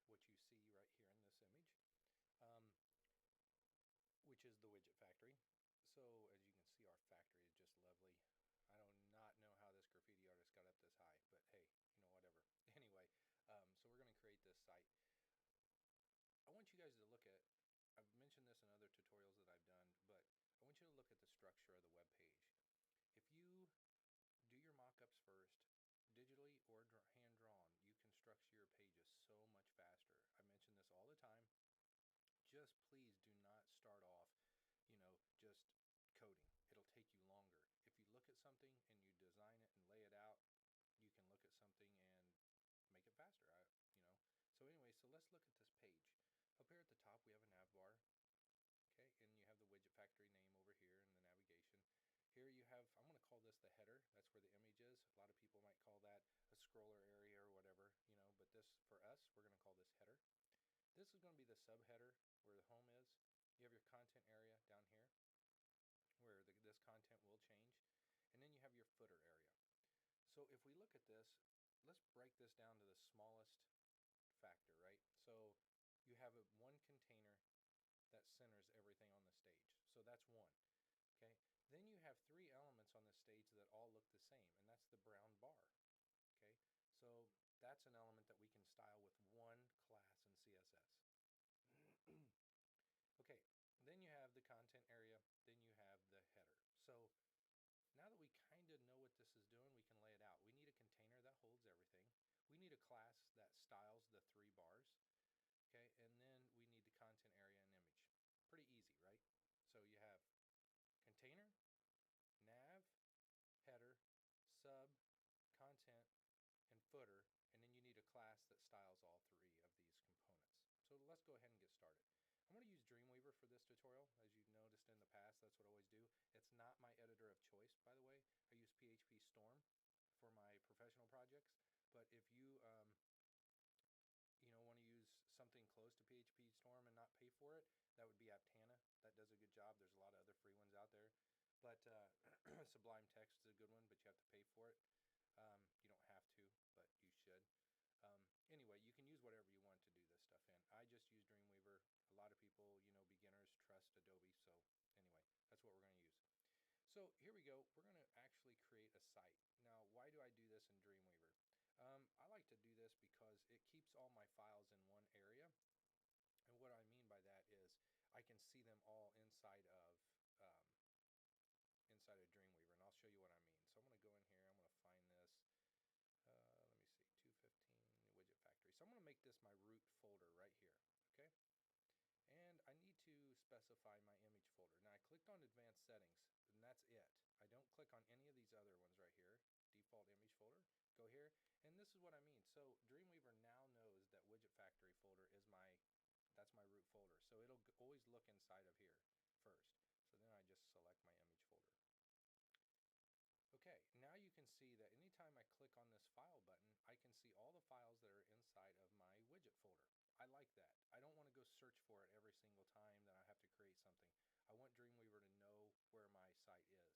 what you see right here in this image, um, which is the widget factory. So as you can see, our factory is just lovely. I do not know how this graffiti artist got up this high, but hey, whatever. Anyway, so we're going to create this site. I want you guys to look at, I've mentioned this in other tutorials that I've done, but I want you to look at the structure of the web page. If you do your mock-ups first, digitally or hand-drawn, you can structure your pages so much faster. I mention this all the time. Just please do not start off, just coding. It'll take you longer. If you look at something and you design it and lay it out, you can look at something and make it faster. So anyway, so let's look at this page. Up here at the top, we have a nav bar. Okay, and you have the widget factory name over here in the navigation. Here you have, I'm going to call this the header. That's where the image is. A lot of people might call that a scroller area or whatever, but this, for us, we're going to call this header. This is going to be the subheader where the home is. You have your content area down here where this content will change. And then you have your footer area. So if we look at this, let's break this down to the smallest factor, right? So you have one container that centers everything on the stage. So that's one. Okay. Then you have three elements on the stage that all look the same, and that's the brown bar. Okay. So that's an element that we can style with one class in CSS. Okay. Then you have the content area. Then you have the header. So now that we kind of know what this is doing, we can lay it out. We need a container that holds everything. We need a class that styles the three bars. Okay, and then we need the content area and image. Pretty easy, right? So you have container, nav, header, sub, content, and footer, and then you need a class that styles all three of these components. So let's go ahead and get started. I'm going to use Dreamweaver for this tutorial. As you've noticed in the past, that's what I always do. It's not my editor of choice, by the way. I use PHP Storm for my professional projects. But if you want to use something close to PHP Storm and not pay for it, that would be Aptana. That does a good job. There's a lot of other free ones out there. But Sublime Text is a good one, but you have to pay for it. You don't have to, but you should. Anyway, you can use whatever you want to do this stuff in. I just use Dreamweaver. A lot of people, beginners trust Adobe. So anyway, that's what we're going to use. So here we go. We're going to actually create a site. Now, why do I do this in Dreamweaver? I like to do this because it keeps all my files in one area. And what I mean by that is I can see them all inside of Dreamweaver. And I'll show you what I mean. So I'm going to go in here. I'm going to find this. Let me see, 215 widget factory. So I'm going to make this my root folder right here. Okay. And I need to specify my image folder. Now I clicked on advanced settings and that's it. I don't click on any of these other ones right here. Default image folder. Go here. And this is what I mean. So Dreamweaver now knows that widget factory folder is that's my root folder. So it'll always look inside of here first. So then I just select my image folder. Okay, now you can see that anytime I click on this file button, I can see all the files that are inside of my widget folder. I like that. I don't want to go search for it every single time that I have to create something. I want Dreamweaver to know where my site is.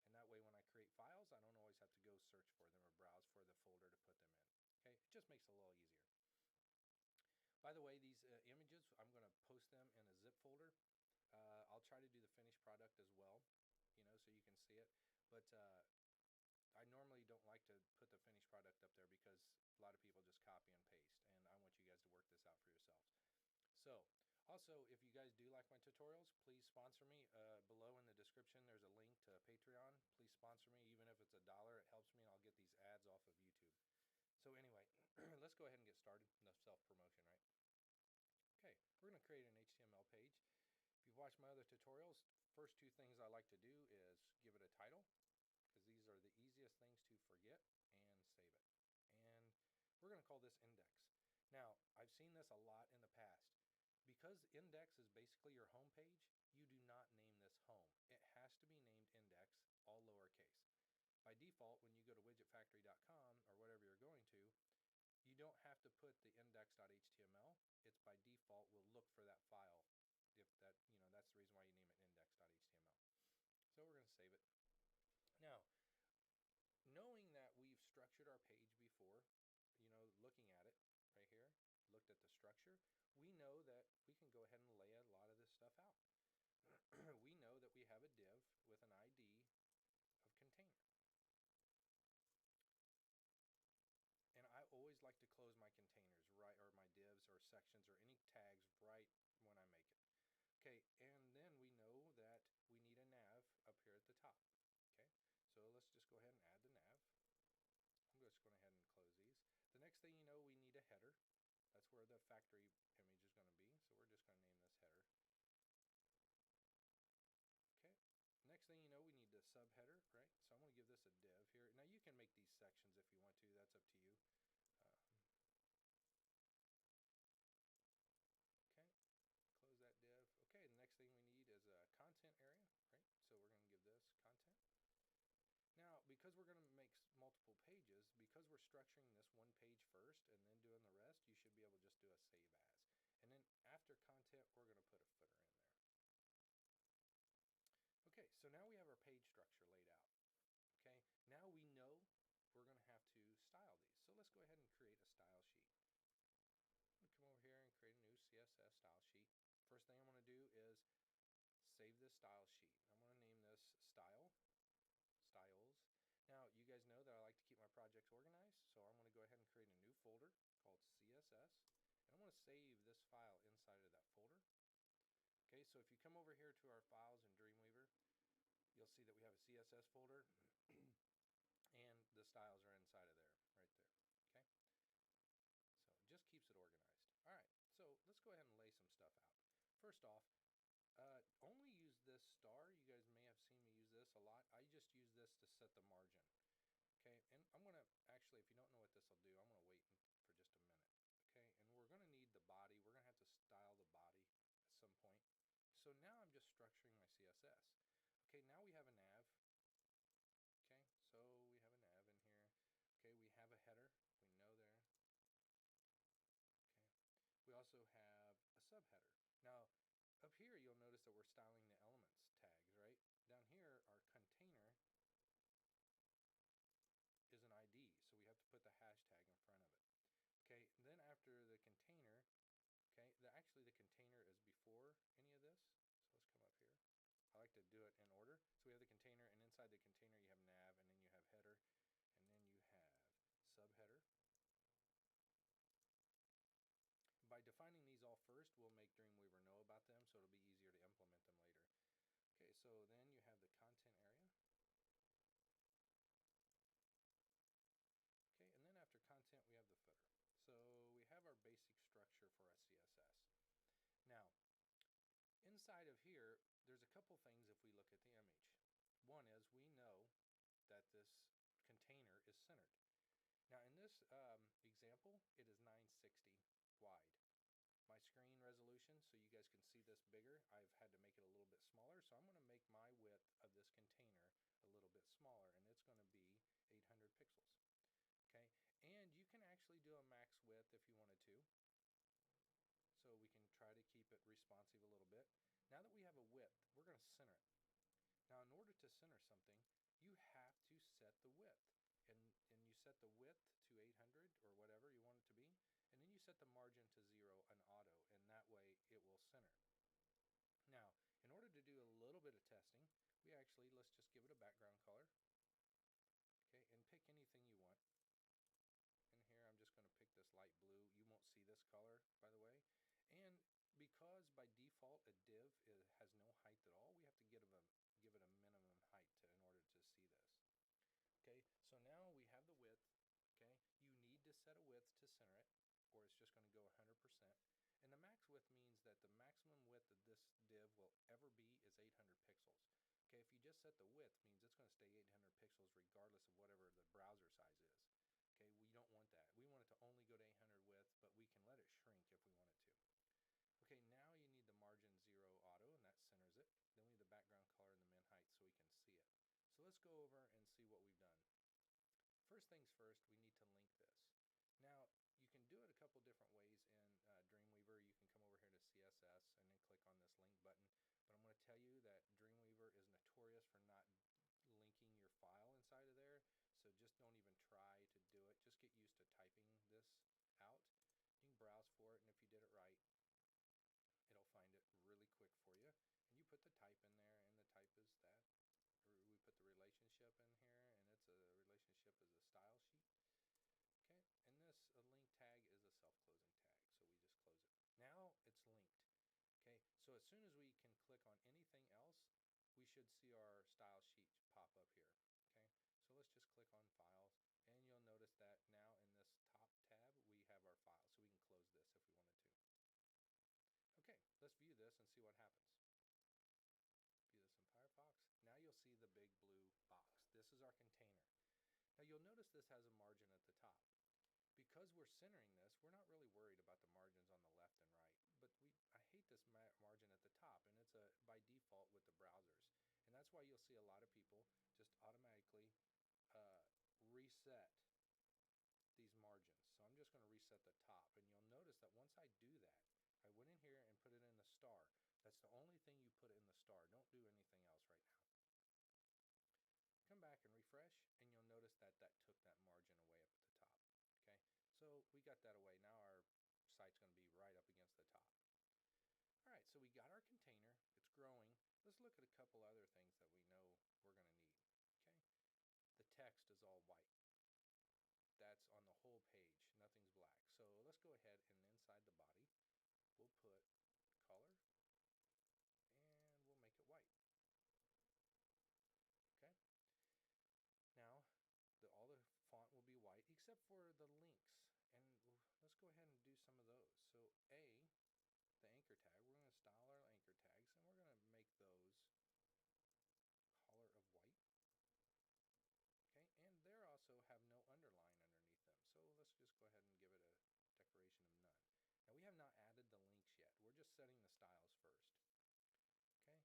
And that way when I create files, I don't always have to go search for them or browse for the folder to put them in. Okay, it just makes it a little easier. By the way, these images, I'm going to post them in a zip folder. I'll try to do the finished product as well, so you can see it. But I normally don't like to put the finished product up there because a lot of people just copy and paste, and I want you guys to work this out for yourselves. So, also, if you guys do like my tutorials, please sponsor me. Below in the description, there's a link to Patreon. Please sponsor me, even if it's $1. It helps me, and I'll get these ads off of YouTube. So anyway, let's go ahead and get started. Enough self-promotion, right? Okay, we're going to create an HTML page. If you've watched my other tutorials, first two things I like to do is give it a title, because these are the easiest things to forget, and save it. And we're going to call this index. Now, I've seen this a lot in the past. Because index is basically your home page, you do not name this home. It has to be named index, all lowercase. By default, when you go to widgetfactory.com or whatever you're going to, you don't have to put the index.html. It's by default will look for that file. If that, that's the reason why you name it index.html. So we're going to save it. Now, knowing that we've structured our page before, looking at it right here, looked looked at the structure, we know that we can go ahead and lay a lot of this stuff out. We know that we have a div with an ID of container. And I always like to close my containers, right, or my divs or sections or any tags right when I make it. Okay, and then we know that we need a nav up here at the top. Okay, so let's just go ahead and add the nav. I'm just going ahead and close these. The next thing you know, we need a header. That's where the factory image is going to be. So we're just going to name this header. Okay. Next thing you know, we need the subheader, right? So I'm going to give this a div here. Now you can make these sections if you want to. That's up to you. Okay. Close that div. Okay. The next thing we need is a content area, right? So we're going to give this content. Now, because we're going to make multiple pages, because we're structuring this one page first and then doing the rest, you should be able to just do a save as. And then after content, we're going to put a footer in there. Okay, so now we have our page structure laid out. Okay, now we know we're going to have to style these. So let's go ahead and create a style sheet. I'm going to come over here and create a new CSS style sheet. First thing I'm going to do is save this style sheet. I'm going to name this styles. Now, you guys know that I like to keep my projects organized, so I'm going to go ahead and create a new folder called CSS, and I'm going to save this file inside of that folder. Okay, so if you come over here to our files in Dreamweaver, you'll see that we have a CSS folder, and the styles are inside of there, right there. Okay, so it just keeps it organized. All right, so let's go ahead and lay some stuff out. First off, only use this star. You guys may have seen me use this a lot. I just use this to set the margin. Okay, and I'm going to actually, if you don't know what this will do, I'm going to wait for just a minute. Okay, and we're going to need the body. We're going to have to style the body at some point. So now I'm just structuring my CSS. Okay, now we have a nav. Okay, so we have a nav in here. Okay, we have a header. We know there. Okay, we also have a subheader. Now, up here, you'll notice that we're styling the elements tags, right? Down here, our container is an ID, so we have to put the hashtag in front of it. Okay, and then after the container, okay, actually the container is before any of this. So let's come up here. I like to do it in order. So we have the container, and inside the container you have nav, and then you have header, and then you have subheader. By defining these all first, we'll make Dreamweaver know about them, so it'll be easier to implement them later. Okay, so then you have the content area. Okay, and then after content, we have the footer. So we have our basic structure for our CSS. Now, inside of here, there's a couple things if we look at the image. One is we know that this container is centered. Now, in this example, it is 960 wide. My screen resolution, so you guys can see this bigger, I've had to make it a little bit smaller, so I'm going to make my width of this container a little bit smaller, and it's going to be 800 pixels. Okay, and you can actually do a max width if you wanted to, so we can try to keep it responsive a little bit. Now that we have a width, we're going to center it. Now, in order to center something, you have to set the width, and you set the width to 800 or whatever you want it to be, and then you set the margin to 0 and auto, and that way it will center. Now, in order to do a little bit of testing, we actually, let's just give it a background color. Okay, and pick anything you want. In here, I'm just going to pick this light blue. You won't see this color, by the way. And because by default a div has no height at all, we have to give it a minimum height in order to see this. Okay, so now we have the width. Okay, you need to set a width to center it, or it's just going to go 100%. And the max width means that the maximum width of this div will ever be is 800 pixels. Okay, if you just set the width, means it's going to stay 800 pixels regardless of whatever the browser size is. Okay, we don't want that. We want it to only go to 800 width, but we can let it shrink if we want it to. Okay, now you need the margin 0 auto, and that centers it. Then we need the background color and the min height so we can see it. So let's go over and see what we've done. First things first, we need to link this. Now, you can do it a couple different ways in Dreamweaver. You can come over here to CSS and then click on this link button. But I'm going to tell you that Dreamweaver is notorious for not linking your file inside of there. So just don't even try to do it. Just get used to typing this out. You can browse for it. type in there, and the type is that. We put the relationship in here, and it's a relationship is a style sheet. Okay, and this a link tag is a self-closing tag, so we just close it. Now it's linked. Okay, so as soon as we can click on anything else, we should see our style sheet pop up here. Okay, so let's just click on files, and you'll notice that now in this top tab we have our file, so we can close this if we wanted to. Okay, let's view this and see what happens. View this in Firefox. Now you'll see the big blue box. This is our container. Now you'll notice this has a margin at the top. Because we're centering this, we're not really worried about the margins on the left and right, but I hate this margin at the top, and it's by default with the browsers, and that's why you'll see a lot of people just automatically reset these margins. So I'm just going to reset the top, and you'll notice that once I do that, I went in here and put it in the star. That's the only thing you put in the star. Don't do anything else right now. Come back and refresh, and you'll notice that that took that margin away up at the top. Okay, so we got that away. Now our site's going to be right up against the top. All right, so we got our container. It's growing. Let's look at a couple other things that we know we're going to need. Okay, the text is all white. That's on the whole page. Nothing's black. So let's go ahead and inside the body, we'll put color, and we'll make it white. Okay. Now, all the font will be white except for the links, and let's go ahead and do some of those. So the anchor tag, we're going to style our anchor tags, and we're going to make those color of white. Okay, and they also have no underline underneath them, so let's just go ahead and give it a decoration of none. Now we have not added the links yet. We're just setting the styles first.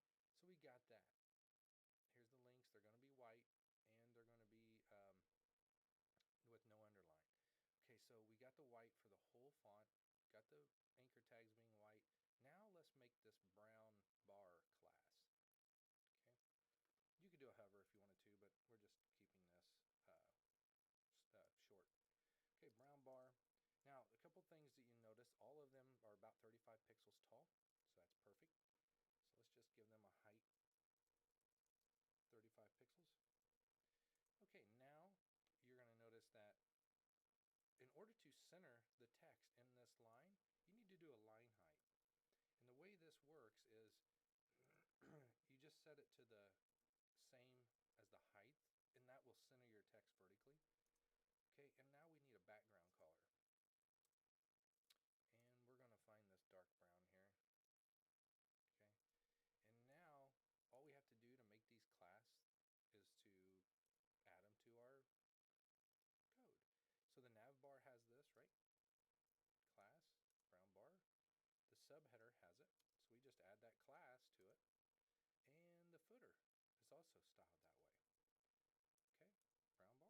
Okay, so we got that. Here's the links. They're going to be white, and they're going to be with no underline. Okay, so we got the white for the whole font, got the anchor tags being white. Now let's make this brown bar class. Okay, you could do a hover if you wanted to, but we're just keeping this short. Okay, brown bar. Now a couple things that you notice, all of them are about 35 pixels tall, so that's perfect. So let's just give them a height 35 pixels. Okay, now you're going to notice that in order to center the text in this line, you need to do a line height. And the way this works is you just set it to the same as the height, and that will center your text vertically. Okay, and now we need a background color. And we're going to find this dark brown here. Okay, and now all we have to do to make these class is to add them to our code. So the nav bar has this, right? Class, brown bar. The subheader has it, so we just add that class to it. And the footer is also styled that way. Okay, brown bar.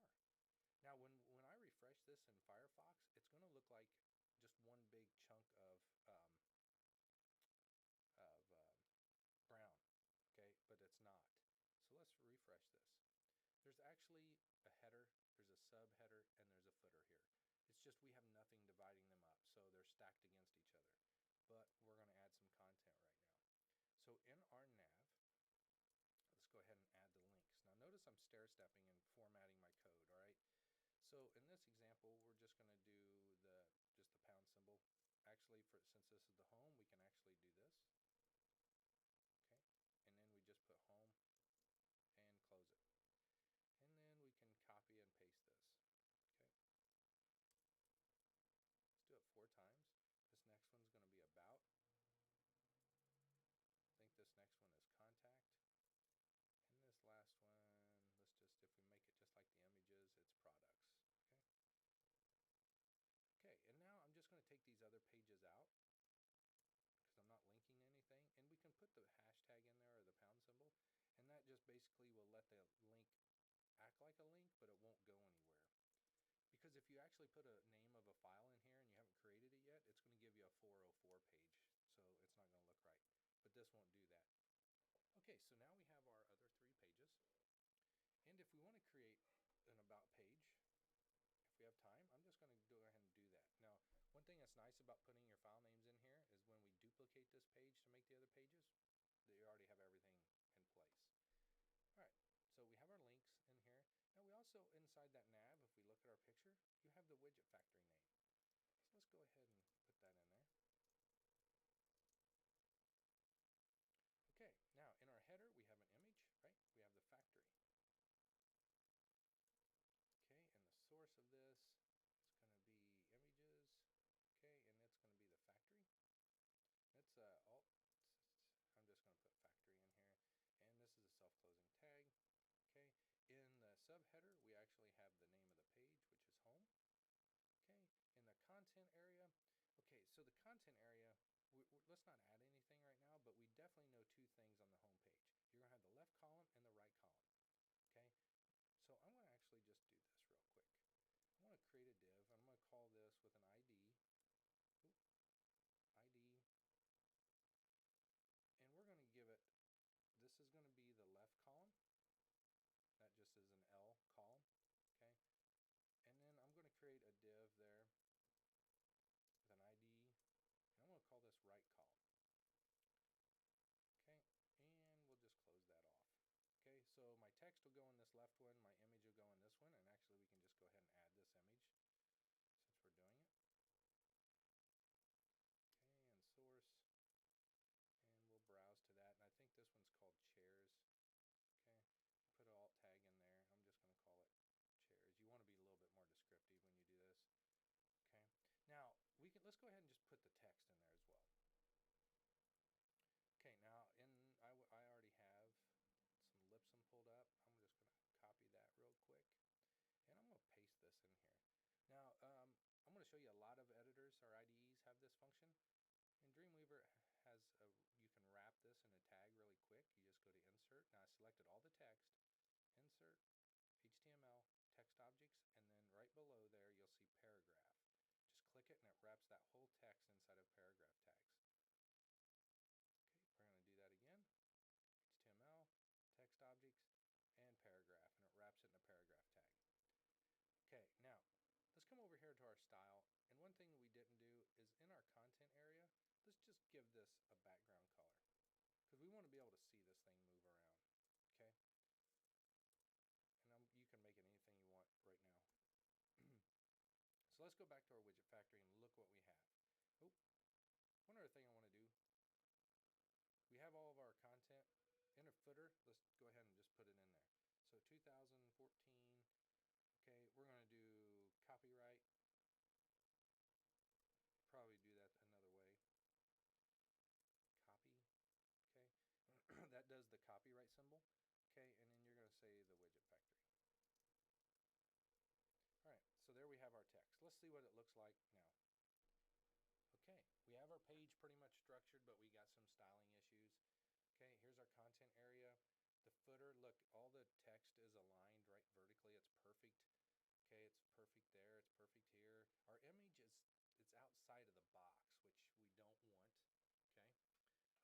Now when I refresh this in Firefox, it's going to look like just one big chunk of brown. Okay, but it's not. So let's refresh this. There's actually a header, there's a subheader, and there's a footer here. It's just we have nothing dividing them up, so they're stacked against each other. But we're going to add some content right now. So in our nav, let's go ahead and add the links. Now notice I'm stair-stepping and formatting my code, all right? So in this example, we're just going to do just the pound symbol. Actually, since this is the home, we can actually do this. Okay, and then we just put home and close it. And then we can copy and paste this. Okay, let's do it 4 times. This next one's going to be about. I think this next one is contact. And this last one, let's just, if we make it just like the images, it's products. Okay. Okay, and now I'm just going to take these other pages out because I'm not linking anything, and we can put the hashtag in there or the pound symbol, and that just basically will let the link act like a link, but it won't go anywhere. Because if you actually put a name of a file in here and you haven't created it yet, it's going to give you a 404 page, so it's not going to look right. But this won't do that. Okay, so now we have our other 3 pages, and if we want to create an about page, if we have time, I'm just going to go ahead and do that. Now, one thing that's nice about putting your file names in here is when we duplicate this page to make the other pages, that you already have everything also inside that nav, if we look at our picture, you have the widget factory name. So let's go ahead and put that in there. Okay, now in our header we have an image, right? We have the factory. Okay, and the source of this is going to be images. Okay, and it's going to be the factory. It's alt. I'm just going to put factory in here, and this is a self-closing tag. Okay, in the subheader we actually have the name of the page, which is home. Okay, in the content area, okay, so the content area, let's not add anything right now, but we definitely know two things on the home page. You're going to have the left column and the right column. Okay, so I'm going to actually just do this real quick. I want to create a div. I'm going to call this with an ID. Ooh, ID. And we're going to give it, this is going to be the left column. That just is an L column. Okay, and then I'm going to create a div there with an ID, and I'm going to call this right column. Okay, and we'll just close that off. Okay, so my text will go in this left one, my image will go in this one, and actually we can just go ahead and add this image since we're doing it. Okay, and source, and we'll browse to that, and I think this one's called chairs. Okay, put an alt tag in there. I'm just going to call it chairs. You want to be a little bit more descriptive when you do this. Okay, now let's go ahead and just put the text in there as well. Okay, now I already have some Lipsum pulled up. I'm just going to copy that real quick, and I'm going to paste this in here. Now I'm going to show you a lot of editors or IDEs have this function, and Dreamweaver you can wrap this in a tag really quick. You just go to Insert. Now I selected all the text, Insert, HTML, Text Objects, and then right below there you'll see Paragraph. Just click it and it wraps that whole text inside of paragraph tags. Okay, we're going to do that again. HTML, Text Objects, and Paragraph, and it wraps it in a paragraph tag. Okay, now let's come over here to our style, and one thing that we didn't do is in our content area, let's just give this a background color because we want to be able to see this thing move around. Okay, and you can make it anything you want right now. So let's go back to our widget factory and look what we have. Oh, one other thing I want to do. We have all of our content in a footer. Let's go ahead and just put it in there. So 2014. Okay, we're going to do copyright. Probably do that another way. Copy. Okay, that does the copyright symbol. Okay, and then you're going to say the widget factory. Alright, so there we have our text. Let's see what it looks like now. Okay, we have our page pretty much structured, but we got some styling issues. Okay, here's our content area. The footer, look, all the text is aligned right vertically. It's perfect. Okay, it's perfect there. It's perfect here. Our image it's outside of the box, which we don't want.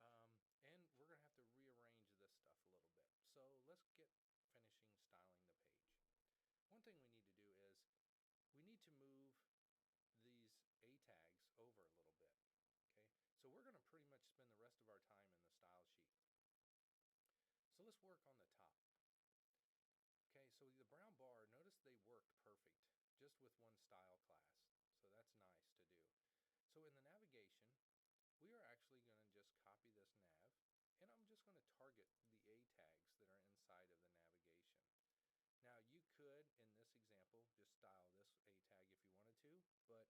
Okay, and we're going to have to rearrange this stuff a little bit. So let's get finishing styling the page. One thing we need to do is we need to move these A tags over a little bit. Okay, so we're going to pretty much spend the rest of our time in the style sheet. So let's work on the top. Okay, so the brown bar, notice they worked perfect just with one style class. So that's nice to do. So in the navigation, we are actually going to just copy this nav, and I'm just going to target the A tags that are inside of the navigation. Now you could, in this example, just style this A tag if you wanted to, but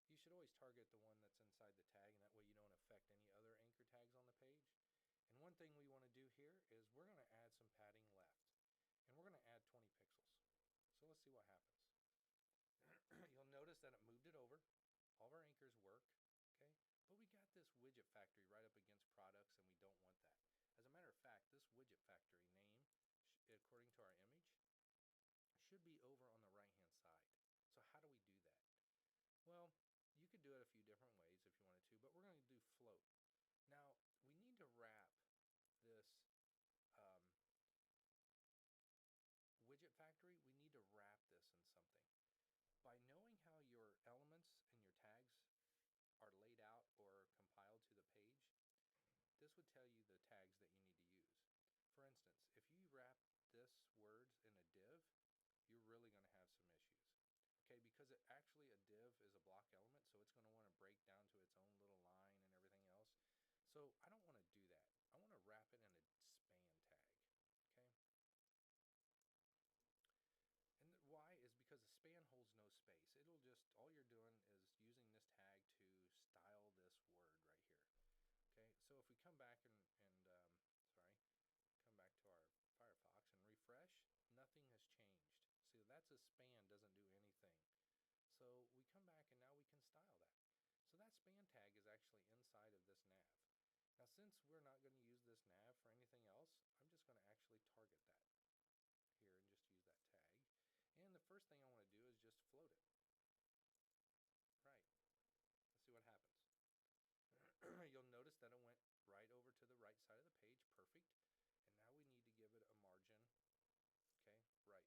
you should always target the one that's inside the tag, and that way you don't affect any other anchor tags on the page. And one thing we want to do here is we're going to add some padding left, and we're going to add 20 pixels. So let's see what happens. You'll notice that it moved it over. All of our anchors work, okay? But we got this widget factory right up against products, and we don't want that. As a matter of fact, this widget factory name, according to our image, should be over on the right-hand side. So how do we do that? Well, you could do it a few different ways if you wanted to, but we're going to do float. Now, we need to wrap this widget factory, we need to wrap this in something. By knowing how your elements and your tags are laid out or compiled to the page, this would tell you the tags that you need to use. For instance, if you wrap this words in a div, you're is a block element, so it's going to want to break down to its own little line and everything else. So I don't want to do that. I want to wrap it in a span tag. Okay. And why is because a span holds no space. It'll just, all you're doing is using this tag to style this word right here. Okay, so if we come back and come back to our Firefox and refresh, nothing has changed. See, that's a span, doesn't do anything. So we come back and now we can style that. So that span tag is actually inside of this nav. Now since we're not going to use this nav for anything else, I'm just going to actually target that here and just use that tag. And the first thing I want to do is just float it. Right. Let's see what happens. You'll notice that it went right over to the right side of the page, perfect. And now we need to give it a margin, okay, right,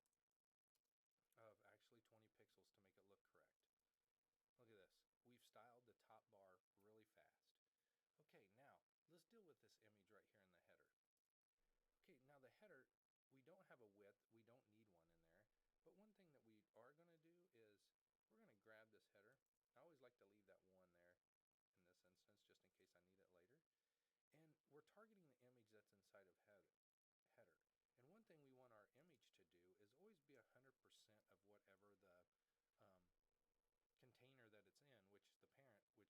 of actually 20 pixels to make it look correct. Look at this. We've styled the top bar really fast. Okay, now let's deal with this image right here in the header. Okay, now the header, we don't have a width, we don't need one in there, but one thing that we are going to do is we're going to grab this header. I always like to leave that one there in this instance, just in case I need it later. And we're targeting the image that's inside of header. And one thing we want our image to do is always be 100% of whatever the container that it's in, which is the parent,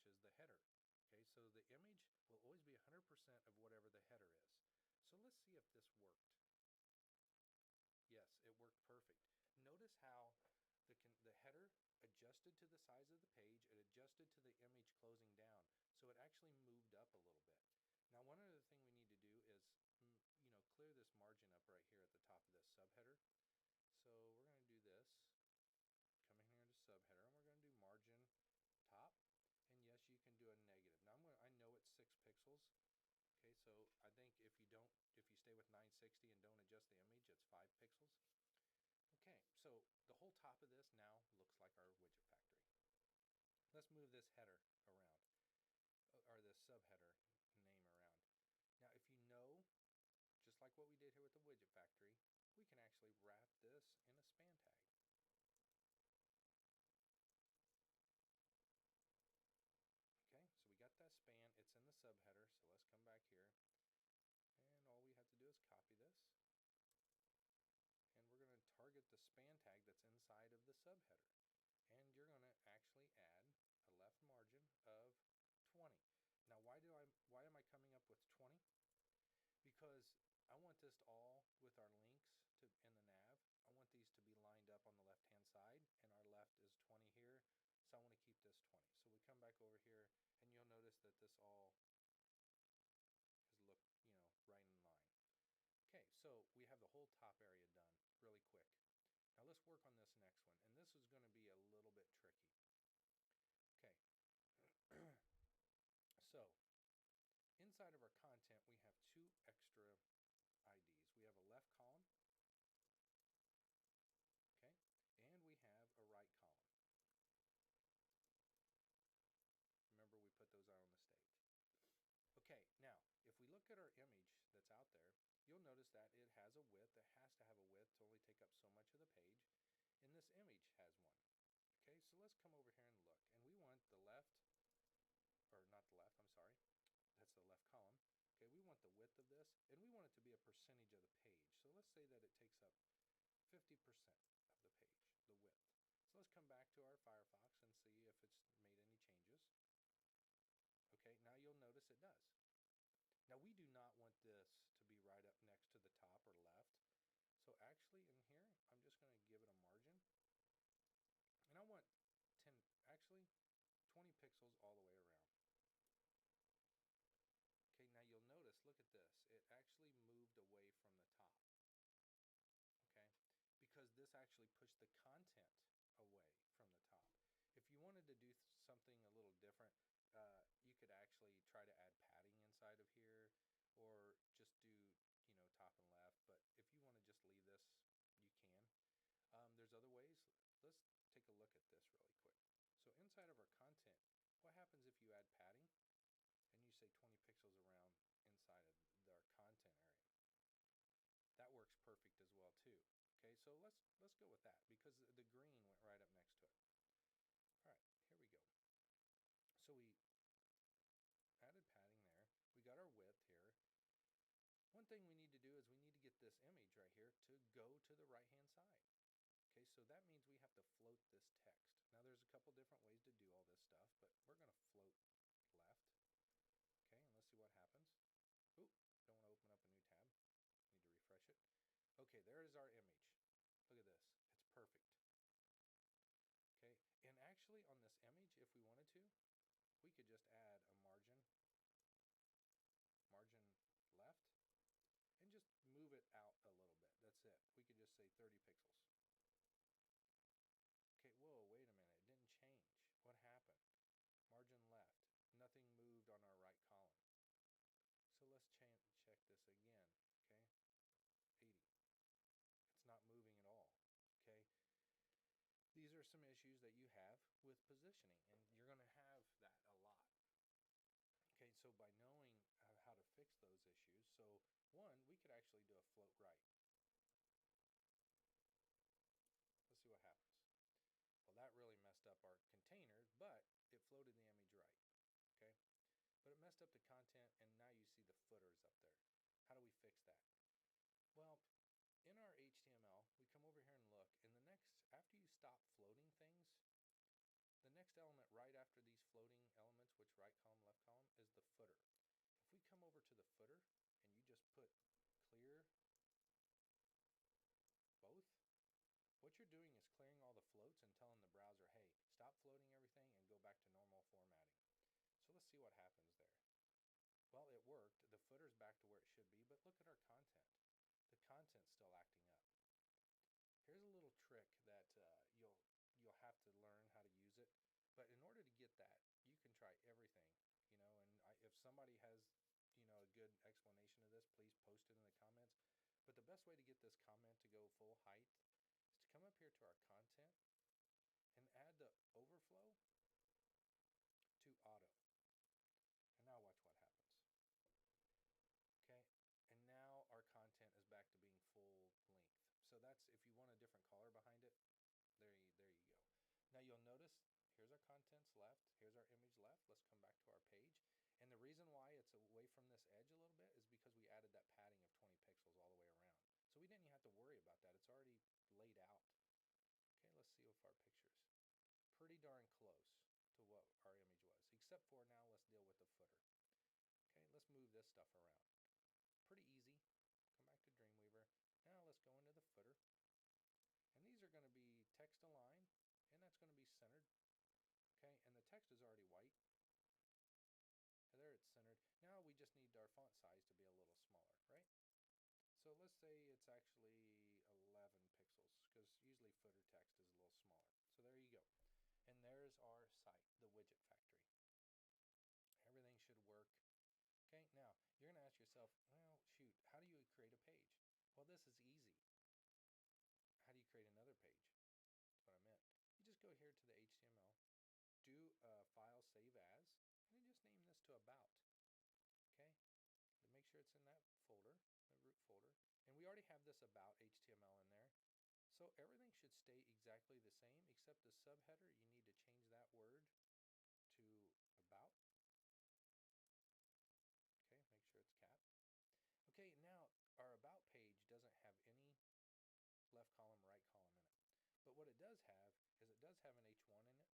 which is the header. Okay, so the image will always be 100% of whatever the header is. So let's see if this worked. Yes, it worked perfect. Notice how the header adjusted to the size of the page, it adjusted to the image closing down, so it actually moved up a little bit. Now one other thing we need to do is clear this margin up right here at the top of this subheader. So we're going to do this, come in here into subheader, and we're going to do margin top, and yes, you can do a negative. Now I know it's 6 pixels. Okay, so I think if you stay with 960 and don't adjust the image, it's 5 pixels. Okay, so the whole top of this now looks like our widget factory. Let's move this header around, or this subheader name around. Now if you know, just like what we did here with the widget factory, we can actually wrap this in a span tag. Okay, so we got that span, it's in the subheader, so let's come back here, and all we have to do is copy this. And we're going to target the span tag that's inside of the subheader. And you're going to actually add a left margin of 20. Now why am I coming up with 20? Because I want this to all, with our links in the nav, I want these to be lined up on the left hand side, and our left is 20 here, so I want to keep this 20. So we come back over here and you'll notice that this all is right in line. Okay, so we have the whole top area done really quick. Now let's work on this next one, and this is going to be a little bit tricky. Okay, so inside of our content we have 2 extra IDs. We have a left column, okay, and we have a right column. Remember, we put those out on the stage. Okay, now if we look at our image that's out there, you'll notice that it has a width. It has to have a width to only take up so much of the page, and this image has one. Okay, so let's come over here and look, and we want the left, or not the left, I'm sorry, that's the left column. Okay, we want the width of this, and we want it to be a percentage of the page. So let's say that it takes up 50% of the page, the width. So let's come back to our Firefox and see if it's made any changes. Okay, now you'll notice it does. Now we do not want this to be right up next to the top or left. So actually in here, I'm just going to give it a margin. And I want 20 pixels all the way around. Okay, now you'll notice, look at this. It actually moved away from the top. Okay, because this actually pushed the content away from the top. If you wanted to do something a little different, you could actually try to add padding inside of here, or just do top and left. But if you want to just leave this, you can. There's other ways. Let's take a look at this really quick. So inside of our content, what happens if you add padding and you say 20 pixels around inside of our content area? That works perfect as well too. Okay, so let's go with that, because the green went right up next to it. All right, here this image right here to go to the right-hand side. Okay, so that means we have to float this text. Now there's a couple different ways to do all this stuff, but we're going to float left. Okay, and let's see what happens. Oop, don't want to open up a new tab. Need to refresh it. Okay, there is our image. Look at this. It's perfect. Okay, and actually on this image, if we wanted to, we could just add a margin left, and just move it out a little bit. That's it. We could just say 30 pixels. Okay, whoa, wait a minute. It didn't change. What happened? Margin left. Nothing moved on our right column. So let's check this again. Okay, 80. It's not moving at all. Okay, these are some issues that you have with positioning, and you're going to have that a lot. Okay, so by knowing how to fix those issues, so one, we could actually do a float right. Let's see what happens. Well, that really messed up our container, but it floated the image right. Okay, but it messed up the content, and now you see the footers up there. How do we fix that? Well, in our HTML, we come over here and look, and after you stop floating things, the next element right after these floating elements, which right column, left column, is the footer. If we come over to the footer and you just put clear both, what you're doing is clearing all the floats and telling the browser, hey, stop floating everything and go back to normal formatting. So let's see what happens there. Well, it worked. The footer's back to where it should be, but look at our content. The content's still acting up. Here's a little trick that you'll have to learn how to use it. But in order to get that, you can try everything, and if somebody has, a good explanation of this, please post it in the comments. But the best way to get this comment to go full height is to come up here to our content and add the overflow to auto. And now watch what happens. Okay, and now our content is back to being full length. So that's, if you want a different color behind it, there you go. Now you'll notice, here's our contents left, here's our image left. Let's come back to our page. And the reason why it's away from this edge a little bit is because we added that padding of 20 pixels all the way around. So we didn't even have to worry about that. It's already laid out. Okay, let's see if our picture's pretty darn close to what our image was, except for now let's deal with the footer. Okay, let's move this stuff around. Pretty easy. Come back to Dreamweaver. Now let's go into the footer. And these are going to be text align, and that's going to be centered. Okay, and the text is already white. There it's centered. Now we just need our font size to be a little smaller, right? So let's say it's actually 11 pixels, because usually footer text is a little smaller. So there you go. And there's our site, the Widget Factory. Everything should work. Okay, now you're going to ask yourself, well, shoot, how do you create a page? Well, this is easy. How do you create another page? That's what I meant. You just go here to the HTML, do a file save as, and then just name this to about. Okay, to make sure it's in that folder, the root folder. And we already have this about HTML in there. So everything should stay exactly the same, except the subheader, you need to change that word to about. Okay, make sure it's cap. Okay, now our about page doesn't have any left column, right column in it. But what it does have is it does have an H1 in it.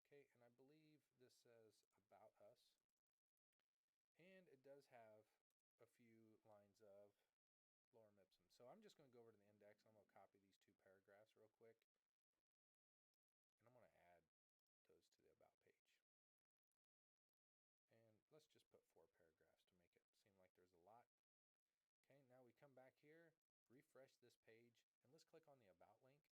Okay, and I believe this says about us. And it does have a few lines of lorem ipsum. So I'm just going to go over to the index. I'm going to copy these two paragraphs real quick. And I'm going to add those to the about page. And let's just put 4 paragraphs to make it seem like there's a lot. Okay, now we come back here, refresh this page, and let's click on the about link.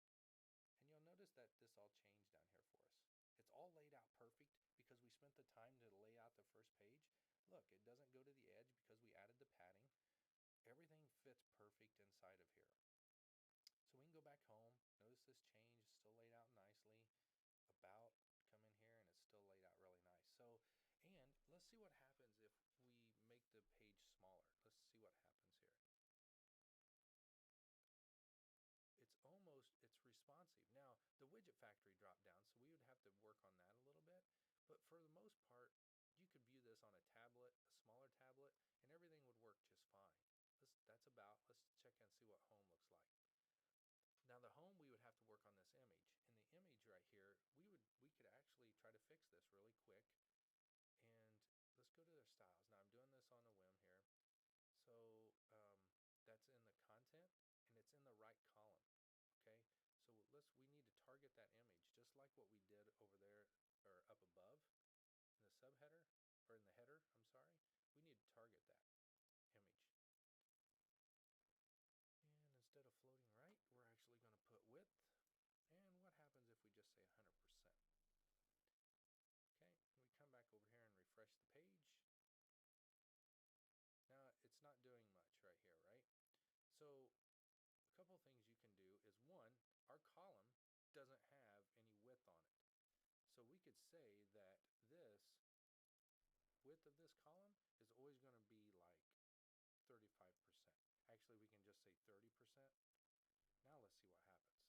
And you'll notice that this all changed down here for us. It's all laid out perfect because we spent the time to lay out the first page. Look, it doesn't go to the edge because we added the padding. Everything fits perfect inside of here. So we can go back home. Notice this change is still laid out nicely. About, come in here, and it's still laid out really nice. So, and let's see what happens if we make the page smaller. Let's see what happens here. It's responsive. Now, the Widget Factory dropped down, so we would have to work on that a little bit. But for the most part, you could view this on a tablet, a smaller tablet, and everything would work try to fix this really quick. And let's go to their styles. Now I'm doing this on a whim here. So that's in the content and it's in the right column. Okay, so we need to target that image just like what we did over there or up above in the subheader or in the header. I'm sorry. We need to target that image. And instead of floating right, we're actually going to put width. And what happens if we just say 100%? Okay, we come back over here and refresh the page. Now it's not doing much right here, right? So a couple of things you can do is one, our column doesn't have any width on it. So we could say that this width of this column is always going to be like 35%. Actually, we can just say 30%. Now let's see what happens.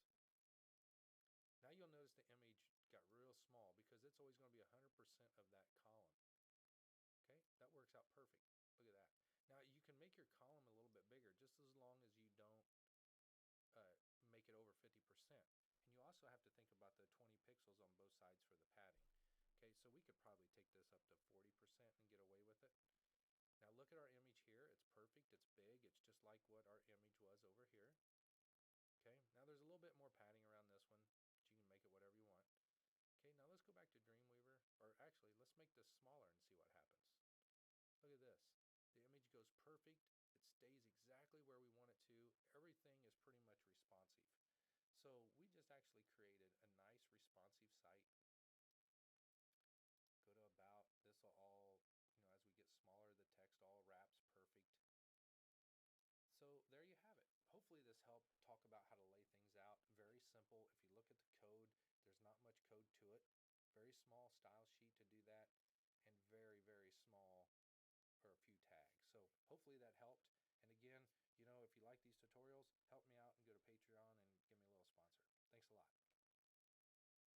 Now you'll notice the image got real small because it's always going to be 100% of that column. Okay, that works out perfect. Look at that. Now you can make your column a little bit bigger just as long as you don't make it over 50%. And you also have to think about the 20 pixels on both sides for the padding. Okay, so we could probably take this up to 40% and get away with it. Now look at our image here. It's perfect. It's big. It's just like what our image was over here. Okay, now there's a little bit more padding around this one, but you can make it whatever you want. Okay, now let's go back to Dreamweaver, or actually let's make this smaller and see what happens. Look at this. The image goes perfect. It stays exactly where we want it to. Everything is pretty much responsive. So we just actually created a nice responsive site. Go to About. This will all, as we get smaller, the text all wraps perfect. So there you have it. Hopefully this helped talk about how to lay things out. Very simple. If you look at the code, there's not much code to it. Very small style sheet to do that, and very, very small or a few tags. So hopefully that helped. And again, if you like these tutorials, help me out and go to Patreon and give me a little